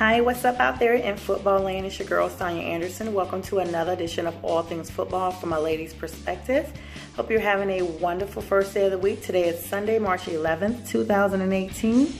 Hi, what's up out there in football land? It's your girl, Sonia Anderson. Welcome to another edition of All Things Football from a lady's perspective. Hope you're having a wonderful first day of the week. Today is Sunday, March 11th, 2018.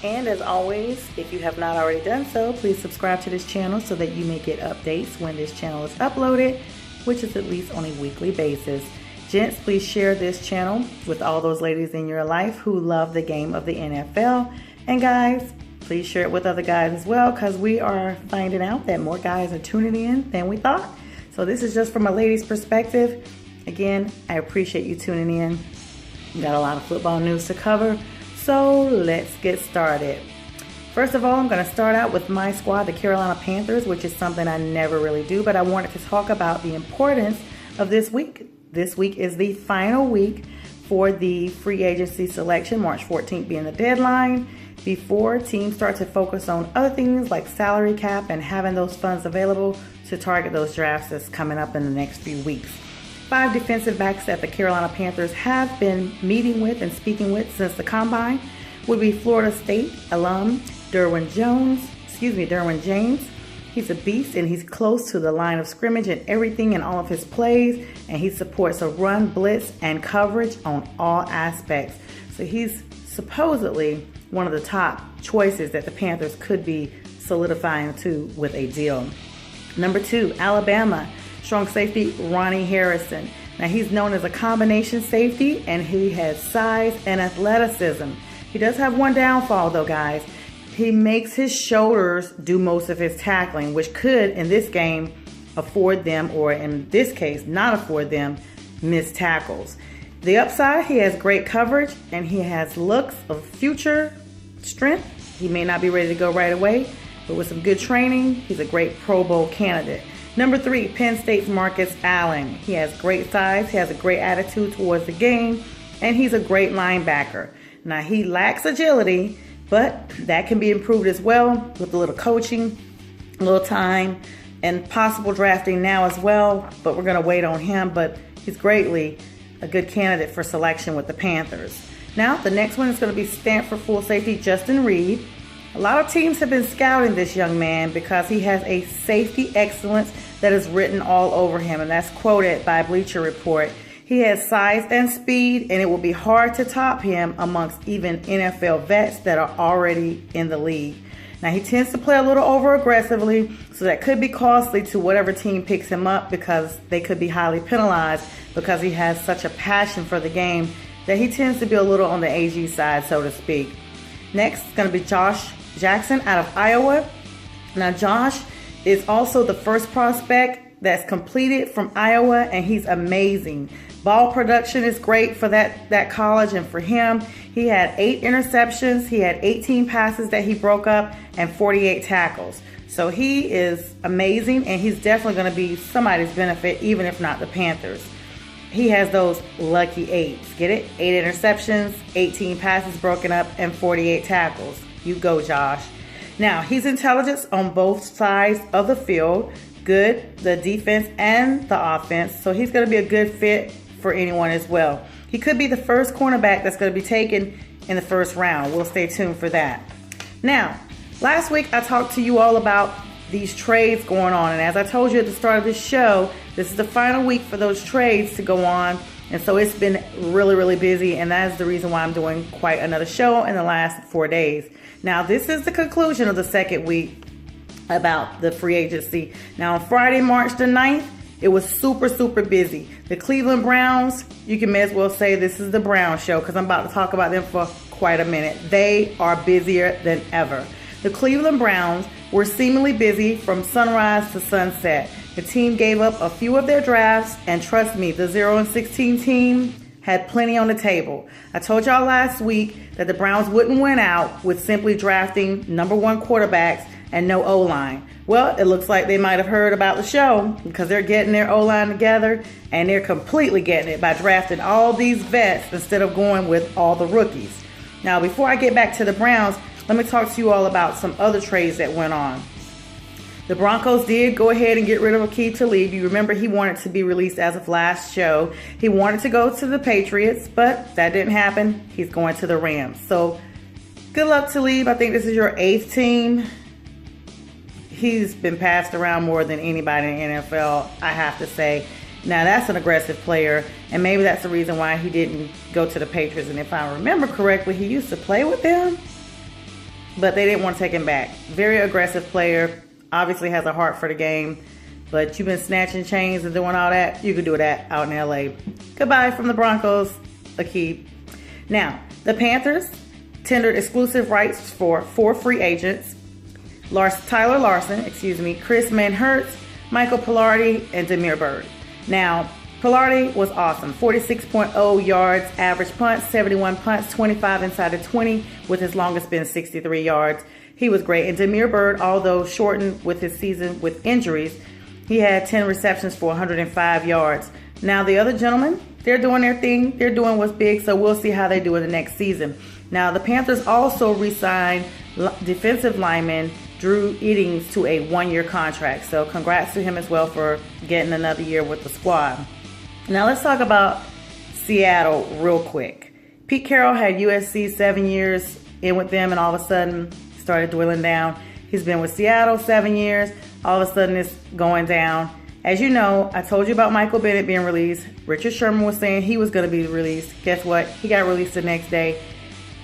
And as always, if you have not already done so, please subscribe to this channel so that you may get updates when this channel is uploaded, which is at least on a weekly basis. Gents, please share this channel with all those ladies in your life who love the game of the NFL. And guys, please share it with other guys as well, because we are finding out that more guys are tuning in than we thought. So this is just from a lady's perspective. Again, I appreciate you tuning in. We got a lot of football news to cover, so let's get started. First of all, I'm going to start out with my squad, the Carolina Panthers, which is something I never really do, but I wanted to talk about the importance of this week. This week is the final week for the free agency selection, March 14th being the deadline, before teams start to focus on other things like salary cap and having those funds available to target those drafts that's coming up in the next few weeks. 5 defensive backs that the Carolina Panthers have been meeting with and speaking with since the combine would be Florida State alum Derwin James. He's a beast and he's close to the line of scrimmage in everything in all of his plays, and he supports a run, blitz, and coverage on all aspects. So he's supposedly one of the top choices that the Panthers could be solidifying to with a deal. Number 2, Alabama, strong safety Ronnie Harrison. Now he's known as a combination safety and he has size and athleticism. He does have one downfall though, guys. He makes his shoulders do most of his tackling, which could, in this game, afford them, or in this case, not afford them, missed tackles. The upside, he has great coverage, and he has looks of future strength. He may not be ready to go right away, but with some good training, he's a great Pro Bowl candidate. Number 3, Penn State's Marcus Allen. He has great size, he has a great attitude towards the game, and he's a great linebacker. Now, he lacks agility, but that can be improved as well with a little coaching, a little time, and possible drafting now as well. But we're going to wait on him. But he's greatly a good candidate for selection with the Panthers. Now, the next one is going to be Stanford full safety Justin Reid. A lot of teams have been scouting this young man because he has a safety excellence that is written all over him. And that's quoted by Bleacher Report. He has size and speed, and it will be hard to top him amongst even NFL vets that are already in the league. Now, he tends to play a little over aggressively, so that could be costly to whatever team picks him up because they could be highly penalized because he has such a passion for the game that he tends to be a little on the AG side, so to speak. Next is going to be Josh Jackson out of Iowa. Now, Josh is also the first prospect that's completed from Iowa, and he's amazing. Ball production is great for that college, and for him, he had 8 interceptions, he had 18 passes that he broke up, and 48 tackles. So he is amazing, and he's definitely going to be somebody's benefit, even if not the Panthers. He has those lucky 8s. Get it? 8 interceptions, 18 passes broken up, and 48 tackles. You go, Josh. Now, he's intelligent on both sides of the field. Good, the defense and the offense. So he's going to be a good fit for anyone as well. He could be the first cornerback that's going to be taken in the first round. We'll stay tuned for that. Now, last week I talked to you all about these trades going on. And as I told you at the start of this show, this is the final week for those trades to go on. And so it's been really, really busy. And that is the reason why I'm doing quite another show in the last 4 days. Now, this is the conclusion of the second week about the free agency. Now, on Friday, March the 9th, it was super, super busy. The Cleveland Browns, you can may as well say this is the Brown show because I'm about to talk about them for quite a minute. They are busier than ever. The Cleveland Browns were seemingly busy from sunrise to sunset. The team gave up a few of their drafts, and trust me, the 0-16 team had plenty on the table. I told y'all last week that the Browns wouldn't win out with simply drafting number 1 quarterbacks and no O-line. Well, it looks like they might have heard about the show because they're getting their O-line together, and they're completely getting it by drafting all these vets instead of going with all the rookies. Now, before I get back to the Browns, let me talk to you all about some other trades that went on. The Broncos did go ahead and get rid of Aqib Talib. You remember he wanted to be released as of last show. He wanted to go to the Patriots, but that didn't happen. He's going to the Rams. So good luck, Talib. I think this is your 8th team. he's been passed around more than anybody in the NFL, I have to say. Now, that's an aggressive player, and maybe that's the reason why he didn't go to the Patriots. And if I remember correctly, he used to play with them, but they didn't want to take him back. Very aggressive player, obviously has a heart for the game, but you've been snatching chains and doing all that, you could do that out in L.A. Goodbye from the Broncos, Aqib. Now, the Panthers tendered exclusive rights for 4 free agents. Tyler Larsen, Chris Manhertz, Michael Pilardi, and Damiere Byrd. Now, Pilardi was awesome. 46.0 yards, average punts, 71 punts, 25 inside the 20, with his longest being 63 yards. He was great. And Damiere Byrd, although shortened with his season with injuries, he had 10 receptions for 105 yards. Now, the other gentlemen, they're doing their thing. They're doing what's big, so we'll see how they do in the next season. Now, the Panthers also re-signed defensive lineman Drew Eddings to a 1-year contract. So congrats to him as well for getting another year with the squad. Now let's talk about Seattle real quick. Pete Carroll had USC 7 years in with them, and all of a sudden started dwindling down. He's been with Seattle 7 years. All of a sudden it's going down. As you know, I told you about Michael Bennett being released. Richard Sherman was saying he was going to be released. Guess what? He got released the next day.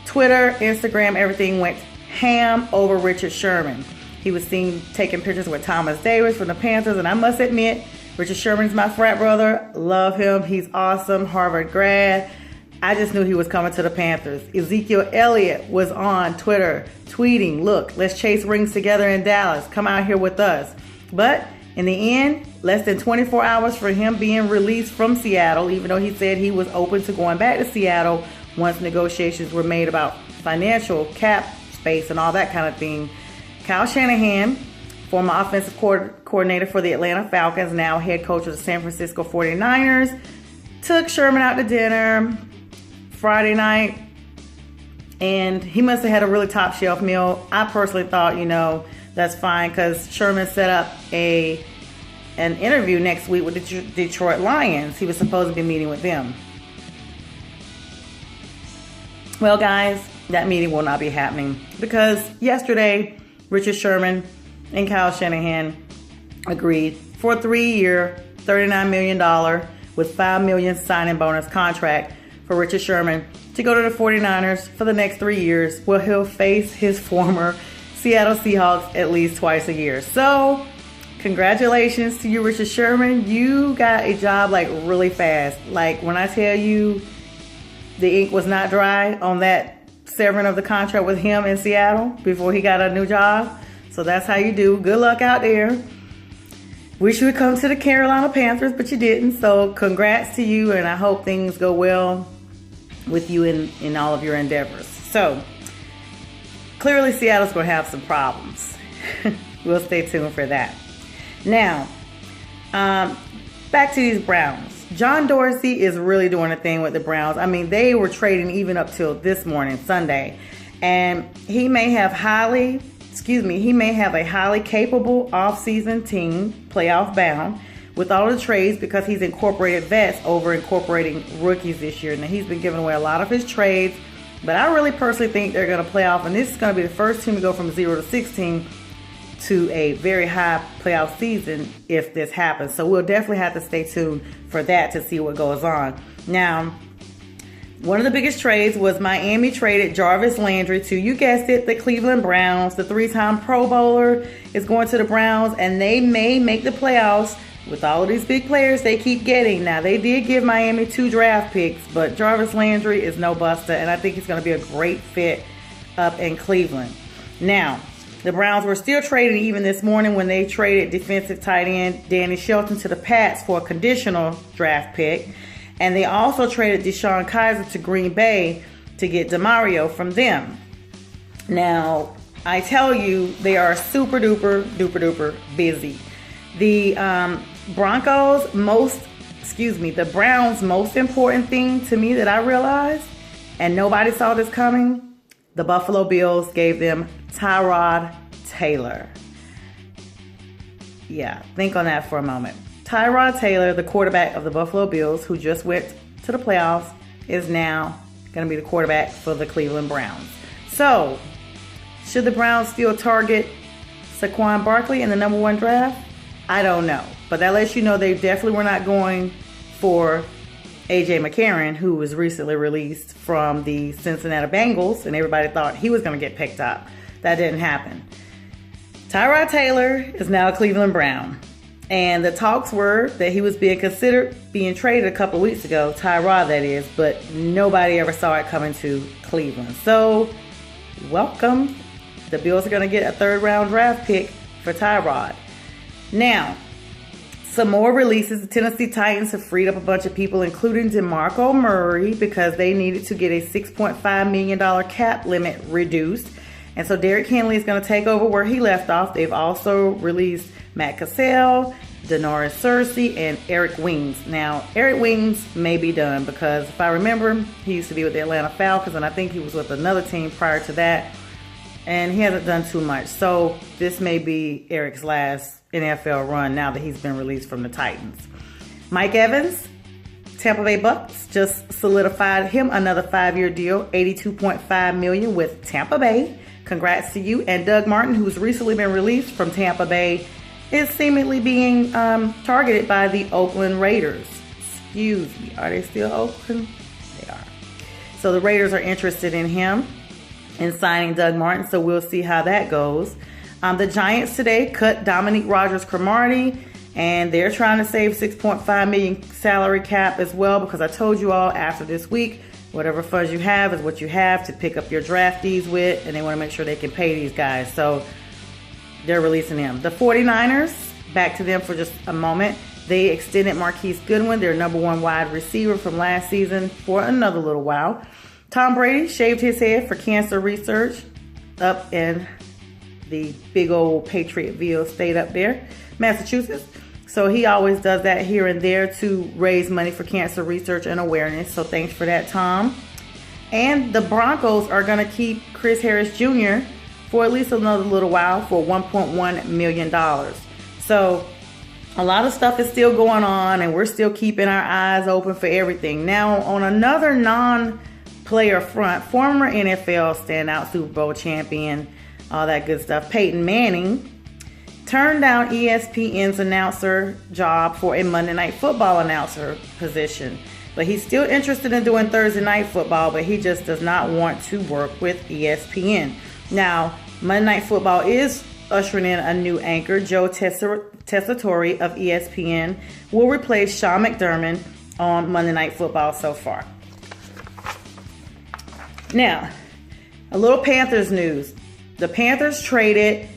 Twitter, Instagram, everything went ham over Richard Sherman. He was seen taking pictures with Thomas Davis from the Panthers, and I must admit, Richard Sherman's my frat brother. Love him. He's awesome. Harvard grad. I just knew he was coming to the Panthers. Ezekiel Elliott was on Twitter tweeting, look, let's chase rings together in Dallas. Come out here with us. But in the end, less than 24 hours for him being released from Seattle, even though he said he was open to going back to Seattle once negotiations were made about financial cap space and all that kind of thing. Kyle Shanahan, former offensive coordinator for the Atlanta Falcons, now head coach of the San Francisco 49ers, took Sherman out to dinner Friday night, and he must have had a really top shelf meal. I personally thought, that's fine, because Sherman set up an interview next week with the Detroit Lions. He was supposed to be meeting with them. Well, guys, that meeting will not be happening because yesterday, Richard Sherman and Kyle Shanahan agreed for a 3-year, $39 million with $5 million signing bonus contract for Richard Sherman to go to the 49ers for the next 3 years, where he'll face his former Seattle Seahawks at least twice a year. So, congratulations to you, Richard Sherman. You got a job really fast. When I tell you the ink was not dry on that severing of the contract with him in Seattle before he got a new job. So that's how you do. Good luck out there. Wish you would come to the Carolina Panthers, but you didn't. So congrats to you, and I hope things go well with you in all of your endeavors. So clearly Seattle's going to have some problems. We'll stay tuned for that. Now, back to these Browns. John Dorsey is really doing a thing with the Browns. I mean, they were trading even up till this morning, Sunday. And he may have a highly capable offseason team, playoff bound, with all the trades, because he's incorporated vets over incorporating rookies this year. Now, he's been giving away a lot of his trades, but I really personally think they're going to play off, and this is going to be the first team to go from 0 to 16 to a very high playoff season if this happens. So we'll definitely have to stay tuned for that to see what goes on. Now, one of the biggest trades was Miami traded Jarvis Landry to, you guessed it, the Cleveland Browns. The 3-time Pro Bowler is going to the Browns, and they may make the playoffs with all of these big players they keep getting. Now, they did give Miami 2 draft picks, but Jarvis Landry is no buster, and I think he's going to be a great fit up in Cleveland. Now, the Browns were still trading even this morning when they traded defensive tight end Danny Shelton to the Pats for a conditional draft pick. And they also traded DeShone Kizer to Green Bay to get DeMario from them. Now, I tell you, they are super duper busy. The Browns' most important thing to me that I realized, and nobody saw this coming, the Buffalo Bills gave them Tyrod Taylor. Yeah, think on that for a moment. Tyrod Taylor, the quarterback of the Buffalo Bills, who just went to the playoffs, is now going to be the quarterback for the Cleveland Browns. So, should the Browns still target Saquon Barkley in the number 1 draft? I don't know. But that lets you know they definitely were not going for A.J. McCarron, who was recently released from the Cincinnati Bengals, and everybody thought he was going to get picked up. That didn't happen. Tyrod Taylor is now a Cleveland Brown. And the talks were that he was being considered being traded a couple of weeks ago, Tyrod that is, but nobody ever saw it coming to Cleveland. So, welcome. The Bills are going to get a 3rd-round draft pick for Tyrod. Now, some more releases. The Tennessee Titans have freed up a bunch of people, including DeMarco Murray, because they needed to get a $6.5 million cap limit reduced. And so Derrick Henry is going to take over where he left off. They've also released Matt Cassell, Denoris Searcy, and Eric Wings. Now, Eric Wings may be done because if I remember, he used to be with the Atlanta Falcons, and I think he was with another team prior to that. And he hasn't done too much. So this may be Eric's last NFL run now that he's been released from the Titans. Mike Evans, Tampa Bay Bucks, just solidified him another 5-year deal, $82.5 million with Tampa Bay. Congrats to you. And Doug Martin, who's recently been released from Tampa Bay, is seemingly being targeted by the Oakland Raiders. Excuse me, are they still Oakland? They are. So the Raiders are interested in him and signing Doug Martin, so we'll see how that goes. The Giants today cut Dominique Rodgers-Cromartie, and they're trying to save $6.5 million salary cap as well, because I told you all after this week, whatever funds you have is what you have to pick up your draftees with, and they want to make sure they can pay these guys. So they're releasing him. The 49ers, back to them for just a moment. They extended Marquise Goodwin, their number 1 wide receiver from last season, for another little while. Tom Brady shaved his head for cancer research up in the big old Patriotville state up there, Massachusetts. So he always does that here and there to raise money for cancer research and awareness. So thanks for that, Tom. And the Broncos are going to keep Chris Harris Jr. for at least another little while for $1.1 million. So a lot of stuff is still going on, and we're still keeping our eyes open for everything. Now, on another non-player front, former NFL standout, Super Bowl champion, all that good stuff, Peyton Manning, turned down ESPN's announcer job for a Monday Night Football announcer position. But he's still interested in doing Thursday Night Football, but he just does not want to work with ESPN. Now, Monday Night Football is ushering in a new anchor. Joe Tessitore of ESPN will replace Sean McDermott on Monday Night Football so far. Now, a little Panthers news. The Panthers traded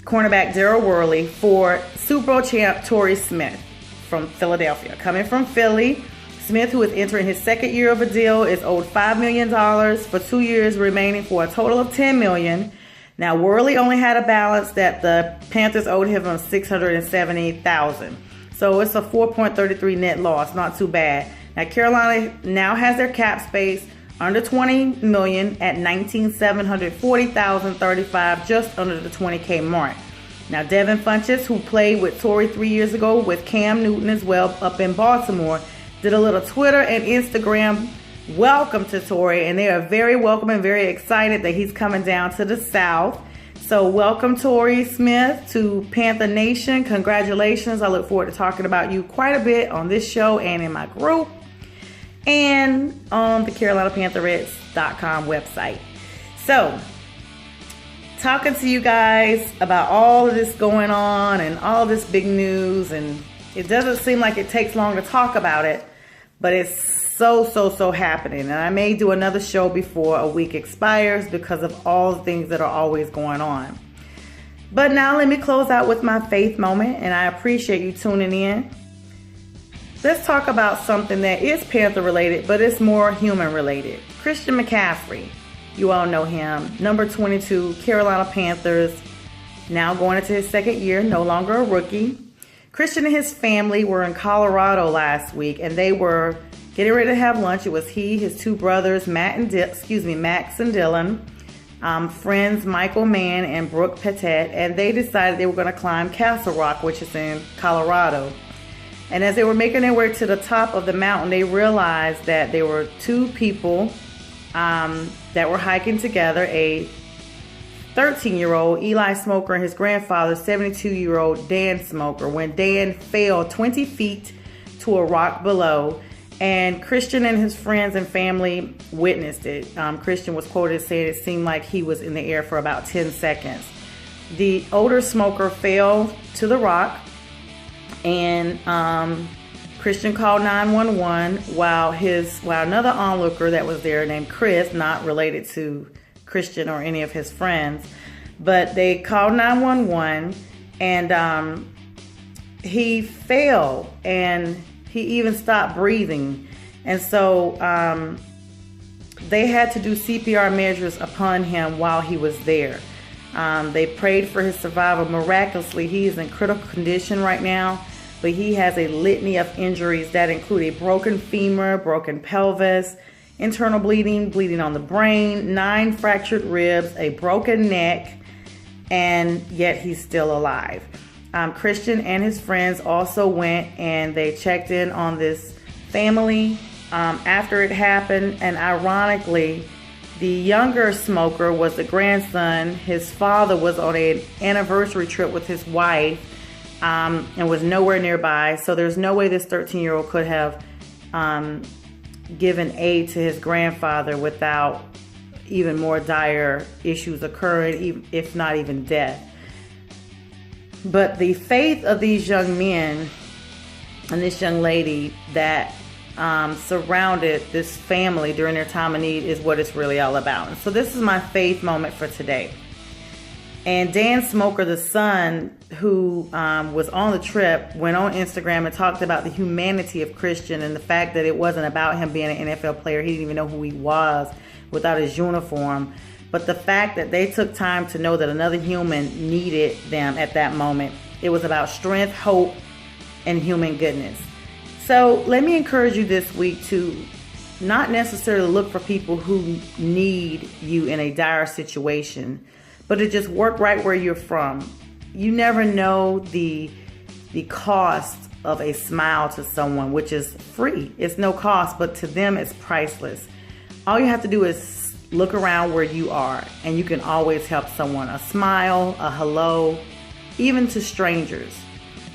cornerback Daryl Worley for Super Bowl champ Torrey Smith from Philadelphia. Coming from Philly, Smith, who is entering his 2nd year of a deal, is owed $5 million for 2 years remaining for a total of $10 million. Now, Worley only had a balance that the Panthers owed him of $670,000. So it's a 4.33 net loss, not too bad. Now, Carolina now has their cap space under $20 million at $19,740,035, just under the $20K mark. Now, Devin Funchess, who played with Torrey 3 years ago with Cam Newton as well up in Baltimore, did a little Twitter and Instagram welcome to Torrey, and they are very welcome and very excited that he's coming down to the South. So welcome, Torrey Smith, to Panther Nation. Congratulations. I look forward to talking about you quite a bit on this show and in my group and on the CarolinaPantherets.com website. So, talking to you guys about all of this going on and all this big news, and it doesn't seem like it takes long to talk about it, but it's so happening. And I may do another show before a week expires because of all the things that are always going on. But now let me close out with my faith moment, and I appreciate you tuning in. Let's talk about something that is Panther related, but it's more human related. Christian McCaffrey. You all know him. Number 22, Carolina Panthers. Now going into his 2nd year, no longer a rookie. Christian and his family were in Colorado last week, and they were getting ready to have lunch. It was he, his 2 brothers, Max and Dylan, friends Michael Mann and Brooke Pettit, and they decided they were going to climb Castle Rock, which is in Colorado. And as they were making their way to the top of the mountain, they realized that there were 2 people that were hiking together, a 13-year-old Eli Smoker and his grandfather, 72-year-old Dan Smoker, when Dan fell 20 feet to a rock below, and Christian and his friends and family witnessed it. Christian was quoted saying it seemed like he was in the air for about 10 seconds. The older Smoker fell to the rock, and Christian called 911 while another onlooker that was there named Chris, not related to Christian or any of his friends, but they called 911, and he fell and he even stopped breathing, and so they had to do CPR measures upon him while he was there. They prayed for his survival. Miraculously, he is in critical condition right now, but he has a litany of injuries that include a broken femur, broken pelvis, internal bleeding, bleeding on the brain, 9 fractured ribs, a broken neck, and yet he's still alive. Christian and his friends also went and they checked in on this family after it happened, and ironically, the younger Smoker was the grandson. His father was on an anniversary trip with his wife and was nowhere nearby, so there's no way this 13-year-old could have given aid to his grandfather without even more dire issues occurring, if not even death. But the faith of these young men and this young lady that surrounded this family during their time of need is what it's really all about. And so this is my faith moment for today. And Dan Smoker, the son who was on the trip, went on Instagram and talked about the humanity of Christian and the fact that it wasn't about him being an NFL player. He didn't even know who he was without his uniform. But the fact that they took time to know that another human needed them at that moment. It was about strength, hope, and human goodness. So let me encourage you this week to not necessarily look for people who need you in a dire situation, but to just work right where you're from. You never know the cost of a smile to someone, which is free. It's no cost, but to them it's priceless. All you have to do is look around where you are, and you can always help someone. A smile, a hello, even to strangers.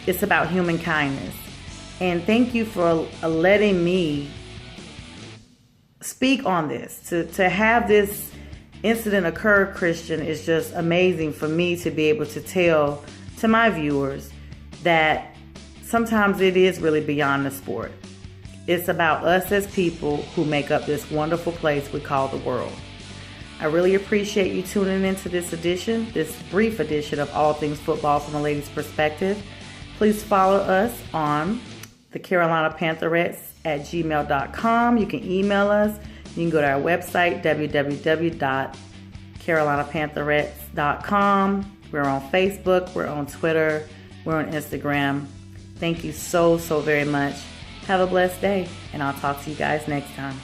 It's about human kindness. And thank you for letting me speak on this. To have this incident occur, Christian, is just amazing for me to be able to tell to my viewers that sometimes it is really beyond the sport. It's about us as people who make up this wonderful place we call the world. I really appreciate you tuning into this brief edition of All Things Football from a Lady's Perspective. Please follow us on the Carolina Pantherettes at gmail.com. You can email us. You can go to our website, www.carolinapantherettes.com. We're on Facebook. We're on Twitter. We're on Instagram. Thank you so very much. Have a blessed day, and I'll talk to you guys next time.